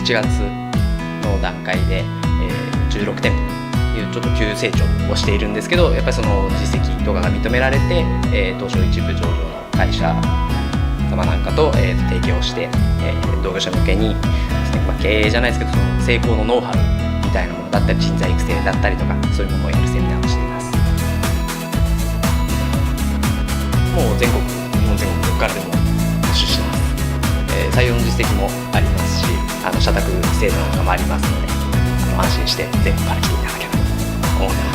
7月の段階で、16店舗というちょっと急成長をしているんですけど、やっぱりその実績とかが認められて、東証一部上場の会社様なんかと、提携をして、同業者向けにですね、経営じゃないですけど、その成功のノウハウみたいなものだったり、人材育成だったりとか、そういうものをやるセミナーをしています。もう日本全国どこからでも募集してます。採用の実績もありますし、社宅制度なんかもありますので、安心して全国から来ていただければと思います。